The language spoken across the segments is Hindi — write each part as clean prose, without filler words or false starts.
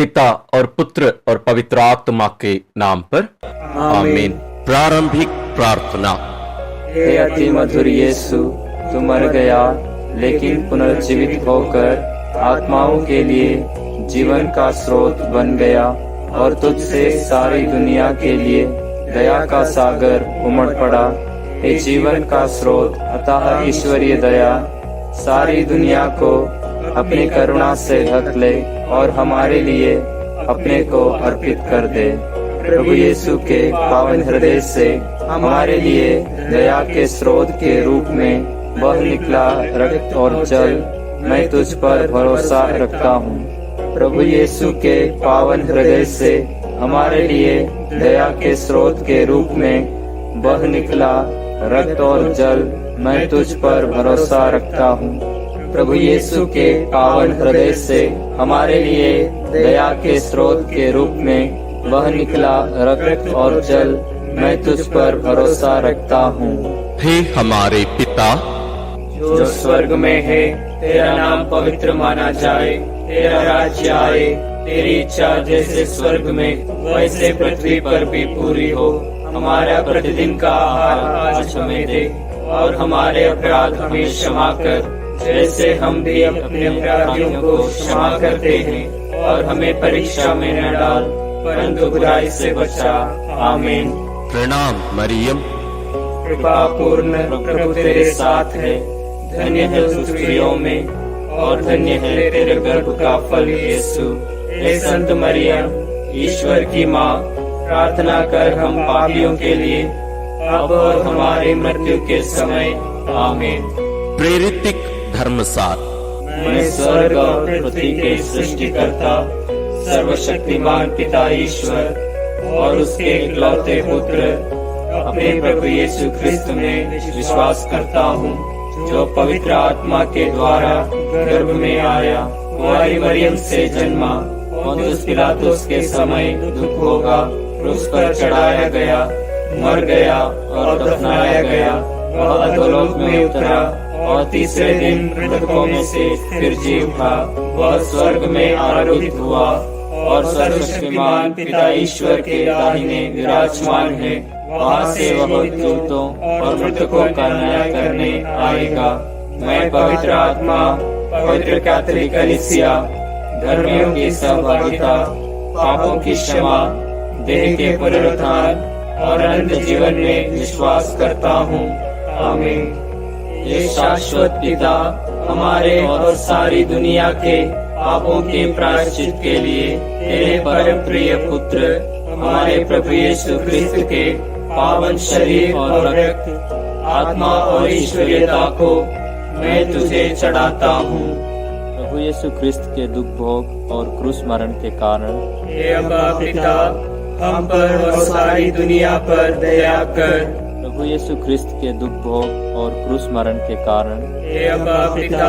पिता और पुत्र और पवित्र आत्मा के नाम पर आमीन। प्रारंभिक प्रार्थना। हे अति मधुर यीशु, तू मर गया लेकिन पुनर्जीवित होकर आत्माओं के लिए जीवन का स्रोत बन गया और तुझसे सारी दुनिया के लिए दया का सागर उमड़ पड़ा। हे जीवन का स्रोत अतः ईश्वरीय दया, सारी दुनिया को अपनी करुणा से ढक ले और हमारे लिए अपने को अर्पित कर दे। प्रभु यीशु के पावन हृदय से हमारे लिए दया के स्रोत के रूप में बह निकला रक्त और जल, मैं तुझ पर भरोसा रखता हूँ। प्रभु यीशु के पावन हृदय से हमारे लिए दया के स्रोत के रूप में बह निकला रक्त और जल, मैं तुझ पर भरोसा रखता हूँ। प्रभु यीशु के पावन हृदय से हमारे लिए दया के स्रोत के रूप में बह निकला रक्त और जल, मैं तुझ पर भरोसा रखता हूँ। हे हमारे पिता जो स्वर्ग में है, तेरा नाम पवित्र माना जाए, तेरा राज्य आए, तेरी इच्छा जैसे स्वर्ग में वैसे पृथ्वी पर भी पूरी हो। हमारा प्रतिदिन का आहार आज हमें दे और हमारे अपराध हमें क्षमा कर जैसे हम भी अपने अपराधियों को क्षमा करते हैं, और हमें परीक्षा में न डाल परंतु बुराई से बचा। आमीन। प्रणाम मरियम, कृपा पूर्ण प्रभु तेरे साथ है, धन्य है तू स्त्रियों में और धन्य है तेरे गर्भ का फल यीशु। हे संत मरियम, ईश्वर की माँ, प्रार्थना कर हम पापियों के लिए अब और हमारी मृत्यु के समय। आमीन। प्रेरितिक धर्मसार। मैं स्वर्ग और पृथ्वी के सृष्टिकर्ता सर्वशक्तिमान पिता ईश्वर और उसके इकलौते पुत्र अपने प्रभु यीशु क्रिस्त में विश्वास करता हूँ, जो पवित्र आत्मा के द्वारा गर्भ में आया, कुंवारी मरियम से जन्मा, पोंतियुस पिलातुस के समय दुख होगा, क्रूस पर चढ़ाया गया, मर गया और दफनाया गया, वह अधोलोक में उतरा और तीसरे दिन मृतकों में से फिर जी उठा। वह स्वर्ग में आरोहित हुआ और सर्वशक्तिमान पिता ईश्वर के दाहिने विराजमान है। वहाँ से वह दूतों और मृतकों का न्याय करने आएगा। मैं पवित्र आत्मा, पवित्र कैथोलिक कलीसिया, धर्मियों की सहभागिता, पापों की क्षमा, देह के पुनरुत्थान और अनंत जीवन में विश्वास करता हूँ। आमीन। ये शाश्वत पिता, हमारे और सारी दुनिया के पापों के प्रायश्चित के लिए तेरे परम प्रिय पुत्र हमारे प्रभु यीशु क्रिस्त के पावन शरीर और रक्त, आत्मा और ईश्वरीयता को मैं तुझे चढ़ाता हूँ। प्रभु यीशु क्रिस्त के दुख भोग और क्रूस मरण के कारण हे अब्बा पिता, हम पर और सारी दुनिया पर दया कर। प्रभु यीशु क्रिस्त के दुख भोग और क्रूस मरण के कारण हे अब्बा पिता,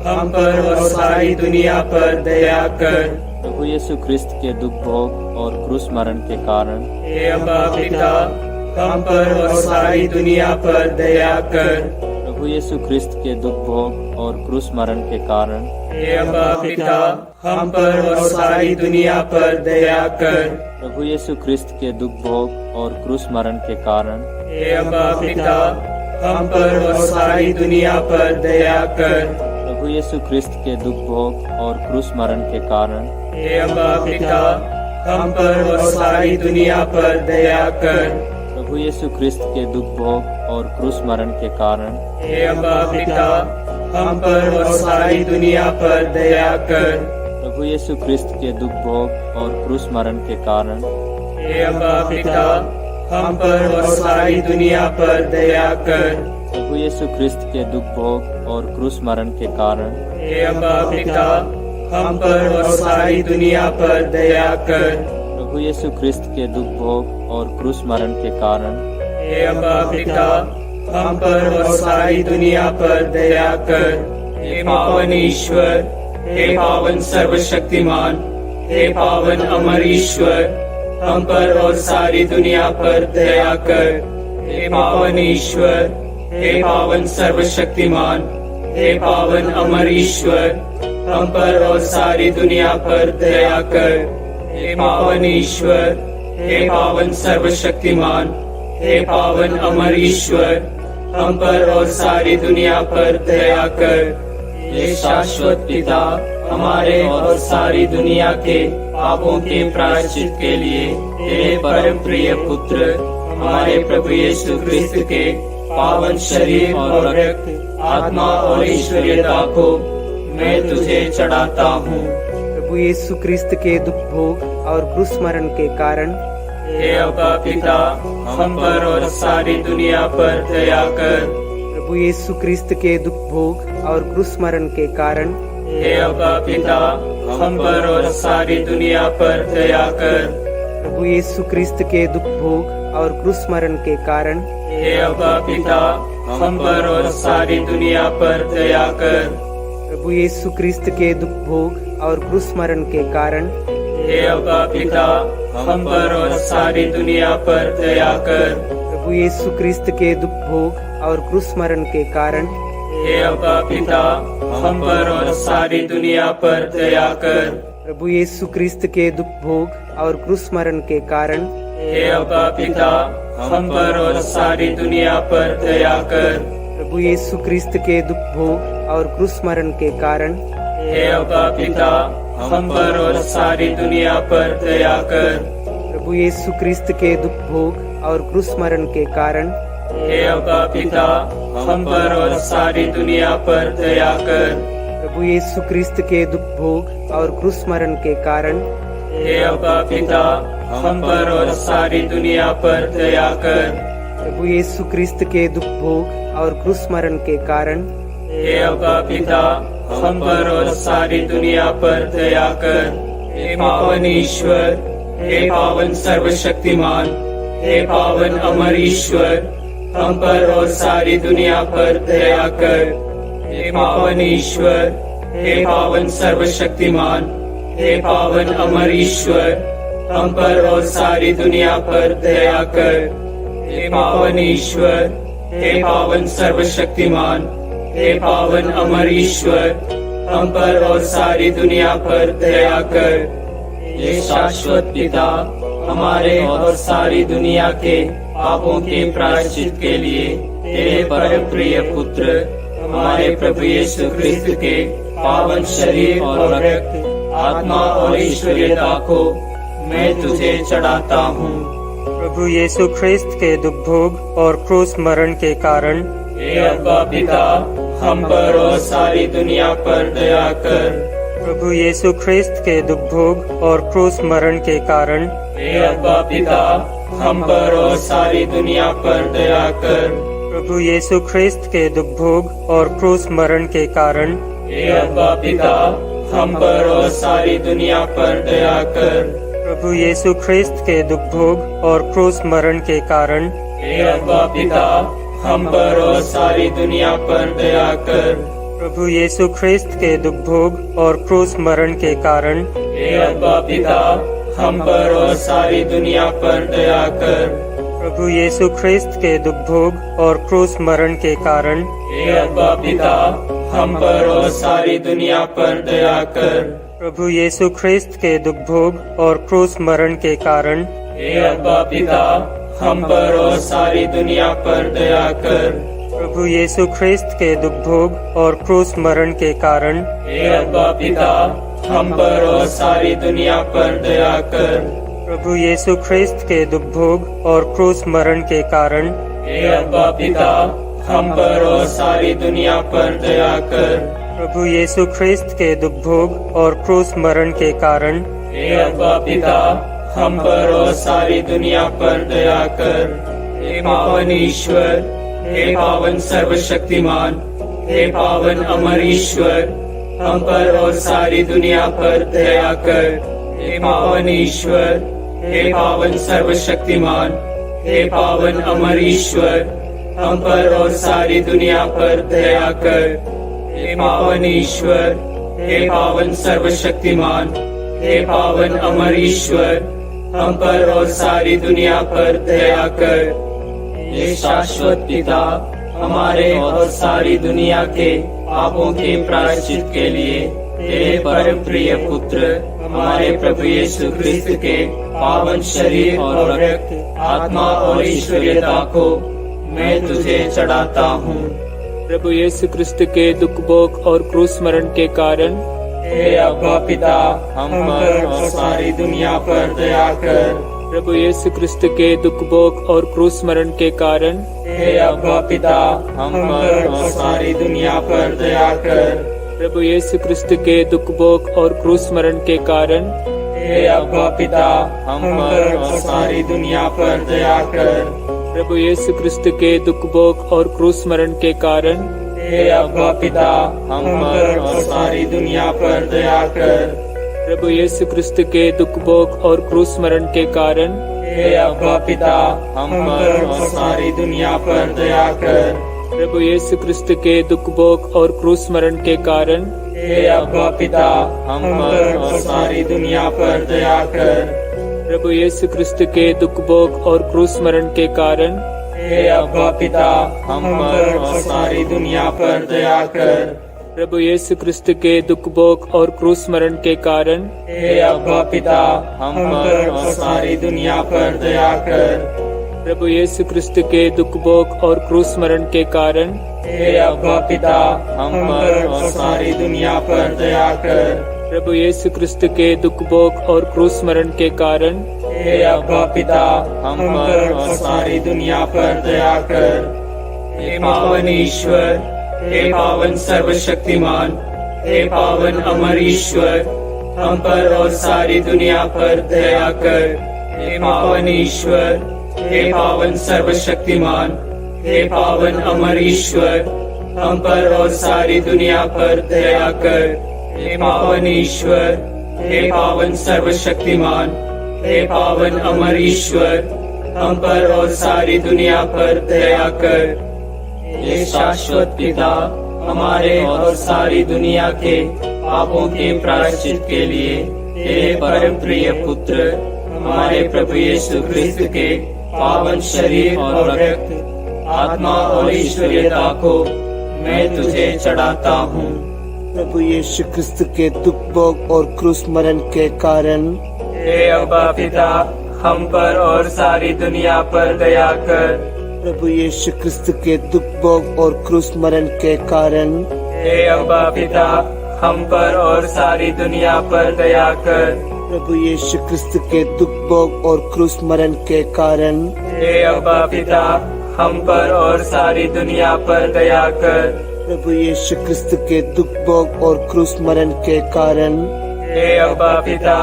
हम पर और सारी दुनिया पर दया कर। प्रभु यीशु क्रिस्त के दुख भोग और क्रूस मरण के कारण हे अब्बा पिता, हम पर और सारी दुनिया पर दया कर। प्रभु यीशु क्रिस्त के दुख भोग और क्रूस मरण के कारण हे अब्बा पिता, हम पर और सारी दुनिया पर दया कर। प्रभु यीशु क्रिस्त के दुख भोग और क्रूस मरण के कारण हे अब्बा पिता, हम पर और सारी दुनिया पर दया कर। प्रभु यीशु क्रिस्त के दुख भोग और क्रूस मरण के कारण हे अब्बा पिता, हम पर और सारी दुनिया पर दया कर। प्रभु यीशु क्रिस्त के दुख भोग और क्रूस मरण के कारण हे अब्बा पिता, हम पर और सारी दुनिया पर दया कर। प्रभु यीशु क्रिस्त के दुख भोग और क्रूस मरण के कारण हे अब्बा पिता, हम पर और सारी दुनिया पर दया कर। प्रभु यीशु क्रिस्त के दुख भोग और क्रूस मरण के कारण हे अब्बा पिता, हम पर और सारी दुनिया पर दया कर। प्रभु यीशु क्रिस्त के दुख भोग और क्रूस मरण के कारण हे अब्बा पिता, हम पर और सारी दुनिया पर दया कर। हे पावन ईश्वर, हे पावन सर्वशक्तिमान, हे पावन अमर ईश्वर, हम पर और सारी दुनिया पर दया कर। हे पावन ईश्वर, हे पावन सर्वशक्तिमान, हे पावन अमर ईश्वर, हम पर और सारी दुनिया पर दया कर। हे पावन ईश्वर, हे पावन सर्वशक्तिमान, हे पावन अमर ईश्वर, हम पर और सारी दुनिया पर दया कर। हे शाश्वत पिता, हमारे और सारी दुनिया के पापों के प्रायश्चित के लिए तेरे परम प्रिय पुत्र हमारे प्रभु यीशु क्रिस्त के पावन शरीर और रक्त, आत्मा और ईश्वरीयता को मैं तुझे चढ़ाता हूँ। प्रभु यीशु क्रिस्त के दुख भोग और क्रूस मरण के कारण हे अब्बा पिता, हम पर और सारी दुनिया पर दया कर। प्रभु यीशु क्रिस्त के दुख भोग और क्रूस मरण के कारण हे अब्बा पिता, हम पर और सारी दुनिया पर दया कर। प्रभु यीशु क्रिस्त के दुख भोग और क्रूस मरण के कारण हे अब्बा पिता, हम पर और सारी दुनिया पर दया कर। प्रभु यीशु क्रिस्त के दुख भोग और क्रूस मरण के कारण हे अब्बा पिता, हम पर और सारी दुनिया पर दया कर। प्रभु यीशु क्रिस्त के दुख भोग और क्रूस मरण के कारण हे अब्बा पिता, हम पर और सारी दुनिया पर दया कर। प्रभु यीशु क्रिस्त के दुख भोग और क्रूस मरण के कारण हे अब्बा पिता, हम पर और सारी दुनिया पर दया कर। प्रभु यीशु क्रिस्त के दुख भोग और क्रूस मरण के कारण हे अब्बा पिता, हम पर और सारी दुनिया पर दया कर। प्रभु यीशु क्रिस्त के दुख भोग और क्रूस मरण के कारण हे अब्बा पिता, हम पर और सारी दुनिया पर दया कर। प्रभु यीशु क्रिस्त के दुख भोग और क्रूस मरण के कारण हे अब्बा पिता, हम पर और सारी दुनिया पर दया कर। प्रभु यीशु क्रिस्त के दुख भोग और क्रूस मरण के कारण हे अब्बा पिता, हम पर और सारी दुनिया पर दया कर। हे पावन ईश्वर, हे पावन सर्वशक्तिमान, हे पावन अमर ईश्वर, हम पर और सारी दुनिया पर दया कर। हे पावन ईश्वर, हे पावन सर्वशक्तिमान, हे पावन अमर ईश्वर, हम पर और सारी दुनिया पर दया कर। हे पावन ईश्वर, हे पावन सर्वशक्तिमान, हे पावन अमर ईश्वर, हम पर और सारी दुनिया पर दया कर। हे शाश्वत पिता, हमारे और सारी दुनिया के पापों के प्रायश्चित के लिए तेरे परम प्रिय पुत्र हमारे प्रभु यीशु क्रिस्त के पावन शरीर और रक्त, आत्मा और ईश्वरीयता को मैं तुझे चढ़ाता हूँ। प्रभु यीशु क्रिस्त के दुख भोग और क्रूस मरण के कारण हे अब्बा पिता, हम पर और सारी दुनिया पर दया कर। प्रभु यीशु क्रिस्त के दुख भोग और क्रूस मरण के कारण हे अब्बा पिता, हम पर और सारी दुनिया पर दया कर। प्रभु यीशु क्रिस्त के दुख भोग और क्रूस मरण के कारण हे अब्बा पिता, हम पर और सारी दुनिया पर दया कर। प्रभु यीशु क्रिस्त के दुख भोग और क्रूस मरण के कारण हे अब्बा पिता, हम पर और सारी दुनिया पर दया कर। प्रभु यीशु क्रिस्त के दुख भोग और क्रूस मरण के कारण हे अब्बा पिता, हम पर और सारी दुनिया पर दया कर। प्रभु यीशु क्रिस्त के दुख भोग और क्रूस मरण के कारण हे अब्बा पिता, हम पर और सारी दुनिया पर दया कर। प्रभु यीशु क्रिस्त के दुख भोग और क्रूस मरण के कारण हे अब्बा पिता, हम पर और सारी दुनिया पर दया कर। प्रभु यीशु क्रिस्त के दुख भोग और क्रूस मरण के कारण हे अब्बा पिता, हम पर और सारी दुनिया पर दया कर। प्रभु यीशु क्रिस्त के दुख भोग और क्रूस मरण के कारण हे अब्बा पिता, हम पर और सारी दुनिया पर दया कर। प्रभु यीशु क्रिस्त के दुख भोग और क्रूस मरण के कारण हे अब्बा पिता, हम पर और सारी दुनिया पर दया कर। हे पावन ईश्वर, हे पावन सर्वशक्तिमान, हे पावन अमर ईश्वर, हम पर और सारी दुनिया पर दया कर। हे पावन ईश्वर, हे पावन सर्वशक्तिमान, हे पावन अमर ईश्वर, हम पर और सारी दुनिया पर दया कर। हे पावन ईश्वर, हे पावन सर्वशक्तिमान, हे पावन अमर ईश्वर, हम पर और सारी दुनिया पर दया कर। हे शाश्वत पिता, हमारे और सारी दुनिया के पापों के प्रायश्चित के लिए हे परम प्रिय पुत्र, हमारे प्रभु यीशु क्रिस्त के पावन शरीर और रक्त, आत्मा और ईश्वरीयता को मैं तुझे चढ़ाता हूँ। प्रभु यीशु क्रिस्त के दुख भोग और क्रूस मरण के कारण हे अब्बा पिता, हम पर और सारी दुनिया पर दया कर। प्रभु यीशु क्रिस्त के दुख भोग और क्रूस मरण के कारण हे अब्बा पिता, हम पर और सारी दुनिया पर दया कर। प्रभु यीशु क्रिस्त के दुख भोग और क्रूस मरण के कारण हे अब्बा पिता, हम पर और सारी दुनिया पर दया कर। प्रभु यीशु क्रिस्त के दुख भोग और क्रूस मरण के कारण हे अब्बा पिता, हम पर और सारी दुनिया पर दया कर। प्रभु यीशु क्रिस्त के दुख भोग और क्रूस मरण के कारण हे अब्बा पिता, हम पर और सारी दुनिया पर दया कर। प्रभु यीशु क्रिस्त के दुख भोग और क्रूस मरण के कारण हे अब्बा पिता, हम पर और सारी दुनिया पर दया कर। प्रभु यीशु क्रिस्त के दुख भोग और क्रूस मरण के कारण हे अब्बा पिता, हम पर और सारी दुनिया पर दया कर। प्रभु यीशु क्रिस्त के दुख भोग और क्रूस मरण के कारण हे अब्बा पिता, हम पर और सारी दुनिया पर दया कर। प्रभु यीशु क्रिस्त के दुख भोग और क्रूस मरण के कारण हे अब्बा पिता, हम पर और सारी दुनिया पर दया कर। प्रभु यीशु क्रिस्त के दुख भोग और क्रूस मरण के कारण हे अब्बा पिता, हम पर और सारी दुनिया पर दया कर। हे पावन ईश्वर, हे पावन सर्वशक्तिमान, हे पावन अमर ईश्वर, हम पर और सारी दुनिया पर दया कर। हे पावन ईश्वर, हे पावन सर्वशक्तिमान, हे पावन अमर ईश्वर, हम पर और सारी दुनिया पर दया कर। हे पावन ईश्वर, हे पावन सर्वशक्तिमान, हे पावन अमर ईश्वर, हम पर और सारी दुनिया पर दया कर। हे शाश्वत पिता, हमारे और सारी दुनिया के पापों के प्रायश्चित के लिए हे परम प्रिय पुत्र, हमारे प्रभु यीशु क्रिस्त के पावन शरीर और रक्त, आत्मा और ईश्वरीयता को मैं तुझे चढ़ाता हूँ। प्रभु यीशु क्रिस्त के दुख भोग और क्रूस मरण के कारण हे अब्बा पिता, हम पर और सारी दुनिया पर दया कर। प्रभु यीशु क्रिस्त के दुख भोग और क्रूस मरण के कारण हे अब्बा पिता, हम पर और सारी दुनिया पर दया कर। प्रभु यीशु क्रिस्त के दुख भोग और क्रूस मरण के कारण हे अब्बा पिता, हम पर और सारी दुनिया पर दया कर। प्रभु यीशु क्रिस्त के दुख भोग और क्रूस मरण के कारण हे अब्बा पिता,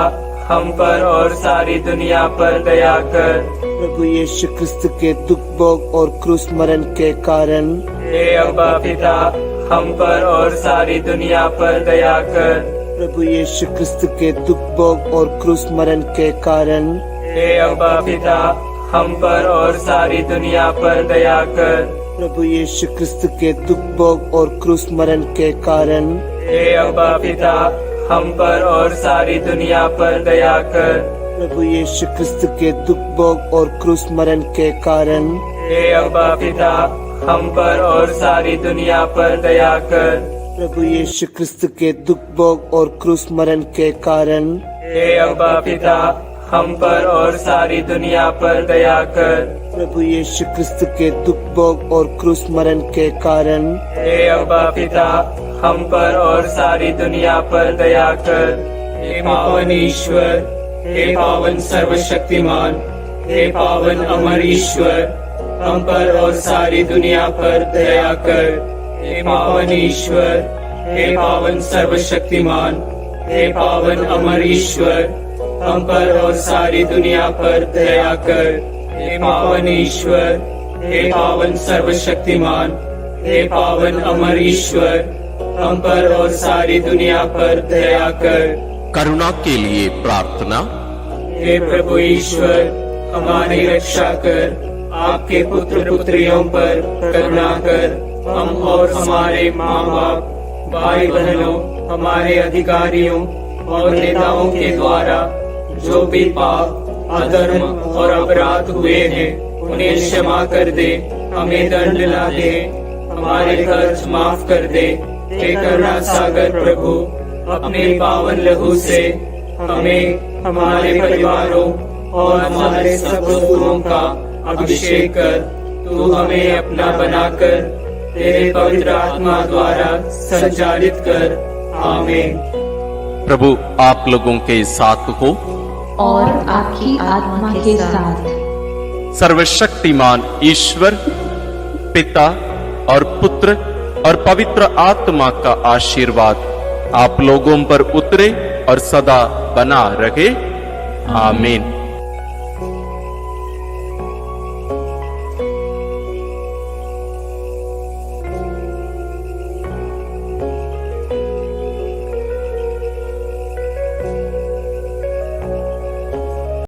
हम पर और सारी दुनिया पर दया कर। प्रभु यीशु क्रिस्त के दुख भोग और क्रूस मरण के कारण हे अब्बा पिता, हम पर और सारी दुनिया पर दया कर। प्रभु यीशु क्रिस्त के दुख भोग और क्रूस मरण के कारण हे अब्बा पिता, हम पर और सारी दुनिया पर दया कर। प्रभु यीशु क्रिस्त के दुख भोग और क्रूस मरण के कारण हे अब्बा पिता, हम पर और सारी दुनिया पर दया कर। प्रभु यीशु क्रिस्त के दुख भोग और क्रूस मरण के कारण हे अब्बा पिता, हम पर और सारी दुनिया पर दया कर। प्रभु यीशु क्रिस्त के दुख भोग और क्रूस मरण के कारण हे अब्बा पिता, हम पर और सारी दुनिया पर दया कर। प्रभु यीशु क्रिस्त के दुख भोग और क्रूस मरण के कारण हे अब्बा पिता, हम पर और सारी दुनिया पर दया कर। हे पावन ईश्वर, हे पावन सर्वशक्तिमान, हे पावन अमर ईश्वर, हम पर और सारी दुनिया पर दया कर। हे पावन ईश्वर, हे पावन सर्वशक्तिमान, हे पावन अमर ईश्वर, हम पर और सारी दुनिया पर दया कर। हे पावन ईश्वर, हे पावन सर्वशक्तिमान, हे पावन अमर ईश्वर, हम पर और सारी दुनिया पर दया कर। करुणा के लिए प्रार्थना। हे प्रभु ईश्वर, हमारी रक्षा कर, आपके पुत्र पुत्रियों पर करुणा कर। हम और हमारे माँ बाप, भाई बहनों, हमारे अधिकारियों और नेताओं के द्वारा जो भी पाप, अधर्म और अपराध हुए हैं, उन्हें क्षमा कर दे। हमें दंड ना दे, हमारे कर्ज माफ कर दे। हे करुणा सागर प्रभु, अपने पावन लहू से हमें, हमारे परिवारों और हमारे सब वस्तुओं का अभिषेक कर तू हमें अपना बनाकर तेरे पवित्र आत्मा द्वारा संचालित कर। आमीन। प्रभु आप लोगों के साथ हो और आपकी आत्मा के साथ। सर्वशक्तिमान ईश्वर पिता और पुत्र और पवित्र आत्मा का आशीर्वाद आप लोगों पर उतरे और सदा बना रहे। आमीन।